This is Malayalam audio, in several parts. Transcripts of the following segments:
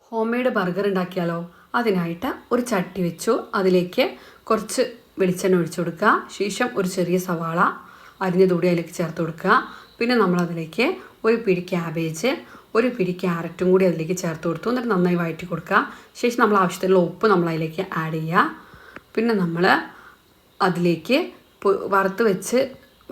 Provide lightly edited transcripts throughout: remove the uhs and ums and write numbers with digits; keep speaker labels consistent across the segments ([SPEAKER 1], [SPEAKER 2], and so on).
[SPEAKER 1] ഹോം മെയ്ഡ് ബർഗർ ഉണ്ടാക്കിയാലോ? അതിനായിട്ട് ഒരു ചട്ടി വെച്ചു. അതിലേക്ക് കുറച്ച് വെളിച്ചെണ്ണ ഒഴിച്ചു കൊടുക്കുക. ശേഷം ഒരു ചെറിയ സവാള അരിഞ്ഞതൂടി അതിലേക്ക് ചേർത്ത് കൊടുക്കുക. പിന്നെ നമ്മളതിലേക്ക് ഒരു പിടി ക്യാബേജ്, ഒരു പിടി ക്യാരറ്റും കൂടി അതിലേക്ക് ചേർത്ത് കൊടുത്തു. എന്നിട്ട് നന്നായി വഴറ്റി കൊടുക്കുക. ശേഷം നമ്മൾ ആവശ്യത്തിനുള്ള ഉപ്പ് നമ്മൾ അതിലേക്ക് ആഡ് ചെയ്യുക. പിന്നെ നമ്മൾ അതിലേക്ക്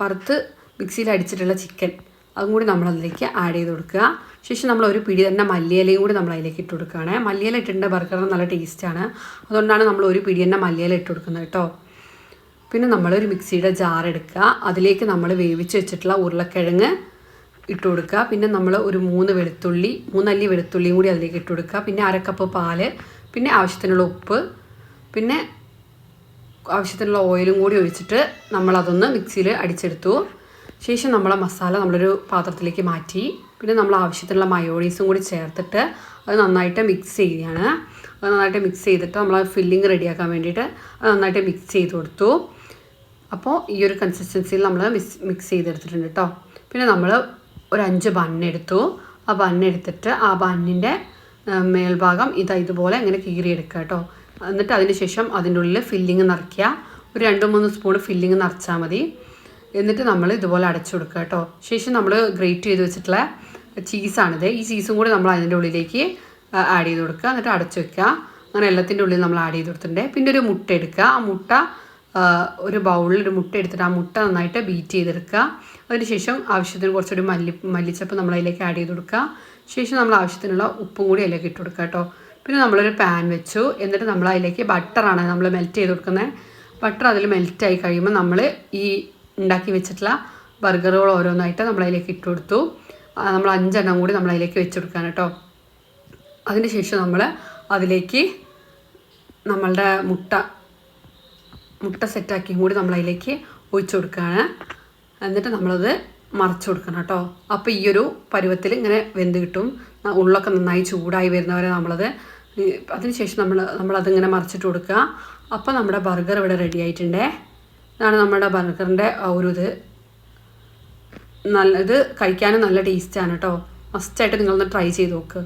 [SPEAKER 1] വറുത്ത് മിക്സിയിൽ അടിച്ചിട്ടുള്ള ചിക്കൻ അതും കൂടി നമ്മളതിലേക്ക് ആഡ് ചെയ്ത് കൊടുക്കുക. ശേഷം നമ്മൾ ഒരു പിടി തന്നെ മല്ലിയിലയും കൂടി നമ്മൾ അതിലേക്ക് ഇട്ട് കൊടുക്കുകയാണ്. മല്ലിയില ഇട്ടിട്ടുണ്ട് ബർഗറിന് നല്ല ടേസ്റ്റാണ്. അതുകൊണ്ടാണ് നമ്മൾ ഒരു പിടി തന്നെ മല്ലിയില ഇട്ട് കൊടുക്കുന്നത് കേട്ടോ. പിന്നെ നമ്മളൊരു മിക്സിയുടെ ജാർ എടുക്കുക. അതിലേക്ക് നമ്മൾ വേവിച്ച് വെച്ചിട്ടുള്ള ഉരുളക്കിഴങ്ങ് ഇട്ട് കൊടുക്കുക. പിന്നെ നമ്മൾ ഒരു 3 അല്ലി വെളുത്തുള്ളിയും കൂടി അതിലേക്ക് ഇട്ട് കൊടുക്കുക. പിന്നെ 1/2 കപ്പ് പാല്, പിന്നെ ആവശ്യത്തിനുള്ള ഉപ്പ്, പിന്നെ ആവശ്യത്തിനുള്ള ഓയിലും കൂടി ഒഴിച്ചിട്ട് നമ്മളതൊന്ന് മിക്സിയിൽ അടിച്ചെടുത്തു. ശേഷം നമ്മളെ മസാല നമ്മളൊരു പാത്രത്തിലേക്ക് മാറ്റി. പിന്നെ നമ്മൾ ആവശ്യത്തിനുള്ള മയോണീസും കൂടി ചേർത്തിട്ട് അത് നന്നായിട്ട് മിക്സ് ചെയ്യുകയാണ്. അത് നന്നായിട്ട് മിക്സ് ചെയ്തിട്ട് നമ്മൾ ഫില്ലിങ് റെഡിയാക്കാൻ വേണ്ടിയിട്ട് അത് നന്നായിട്ട് മിക്സ് ചെയ്ത് കൊടുത്തു. അപ്പോൾ ഈ ഒരു കൺസിസ്റ്റൻസിയിൽ നമ്മൾ മിക്സ് ചെയ്തെടുത്തിട്ടുണ്ട് കേട്ടോ. പിന്നെ നമ്മൾ ഒരു 5 ബണ്ണെടുത്തു. ആ ബണ്ണെടുത്തിട്ട് ആ ബണ്ണിൻ്റെ മേൽഭാഗം ഇതുപോലെ ഇങ്ങനെ കീറിയെടുക്കുക കേട്ടോ. എന്നിട്ട് അതിന് ശേഷം അതിൻ്റെ ഉള്ളിൽ ഫില്ലിങ് നിറയ്ക്കുക. ഒരു 2-3 സ്പൂൺ ഫില്ലിങ് നിറച്ചാൽ മതി. എന്നിട്ട് നമ്മൾ ഇതുപോലെ അടച്ചു കൊടുക്കുക കേട്ടോ. ശേഷം നമ്മൾ ഗ്രേറ്റ് ചെയ്ത് വെച്ചിട്ടുള്ള ചീസാണിത്. ഈ ചീസും കൂടി നമ്മൾ അതിൻ്റെ ഉള്ളിലേക്ക് ആഡ് ചെയ്ത് കൊടുക്കുക. എന്നിട്ട് അടച്ചു വെക്കുക. അങ്ങനെ എല്ലാത്തിൻ്റെ ഉള്ളിൽ നമ്മൾ ആഡ് ചെയ്ത് കൊടുത്തിട്ടുണ്ട്. പിന്നെ ഒരു മുട്ട എടുക്കുക. ആ മുട്ട ഒരു ബൗളിൽ ഒരു മുട്ട എടുത്തിട്ട് ആ മുട്ട നന്നായിട്ട് ബീറ്റ് ചെയ്തെടുക്കുക. അതിനുശേഷം ആവശ്യത്തിന് കുറച്ചുകൂടി മല്ലിച്ചപ്പ് നമ്മൾ അതിലേക്ക് ആഡ് ചെയ്ത് കൊടുക്കുക. ശേഷം നമ്മൾ ആവശ്യത്തിനുള്ള ഉപ്പും കൂടി അതിലേക്ക് ഇട്ട് കൊടുക്കുക കേട്ടോ. പിന്നെ നമ്മളൊരു പാൻ വെച്ചു. എന്നിട്ട് നമ്മൾ അതിലേക്ക് ബട്ടറാണ് നമ്മൾ മെൽറ്റ് ചെയ്ത് കൊടുക്കുന്നത്. ബട്ടർ അതിൽ മെൽറ്റായി കഴിയുമ്പോൾ നമ്മൾ ഈ ഉണ്ടാക്കി വെച്ചിട്ടുള്ള ബർഗറുകൾ ഓരോന്നായിട്ട് നമ്മളതിലേക്ക് ഇട്ട് കൊടുത്തു. നമ്മൾ 5 എണ്ണം കൂടി നമ്മളതിലേക്ക് വെച്ച് കൊടുക്കുകയാണ് കേട്ടോ. അതിന് ശേഷം നമ്മൾ അതിലേക്ക് നമ്മളുടെ മുട്ട സെറ്റാക്കിയും കൂടി നമ്മളതിലേക്ക് ഒഴിച്ചു കൊടുക്കുകയാണ്. എന്നിട്ട് നമ്മളത് മറച്ചു കൊടുക്കണം കേട്ടോ. അപ്പോൾ ഈ ഒരു പരുവത്തിൽ ഇങ്ങനെ വെന്ത് കിട്ടും. ഉള്ളൊക്കെ നന്നായി ചൂടായി വരുന്നവരെ അതിനുശേഷം നമ്മളതിങ്ങനെ മറിച്ചിട്ട് കൊടുക്കുക. അപ്പോൾ നമ്മുടെ ബർഗർ ഇവിടെ റെഡി ആയിട്ടുണ്ട്. ഇതാണ് നമ്മുടെ ബർഗറിൻ്റെ ഒരു ഇത് കഴിക്കാനും നല്ല ടേസ്റ്റാണ് കേട്ടോ. മസ്റ്റായിട്ട് നിങ്ങളൊന്ന് ട്രൈ ചെയ്ത് നോക്ക്.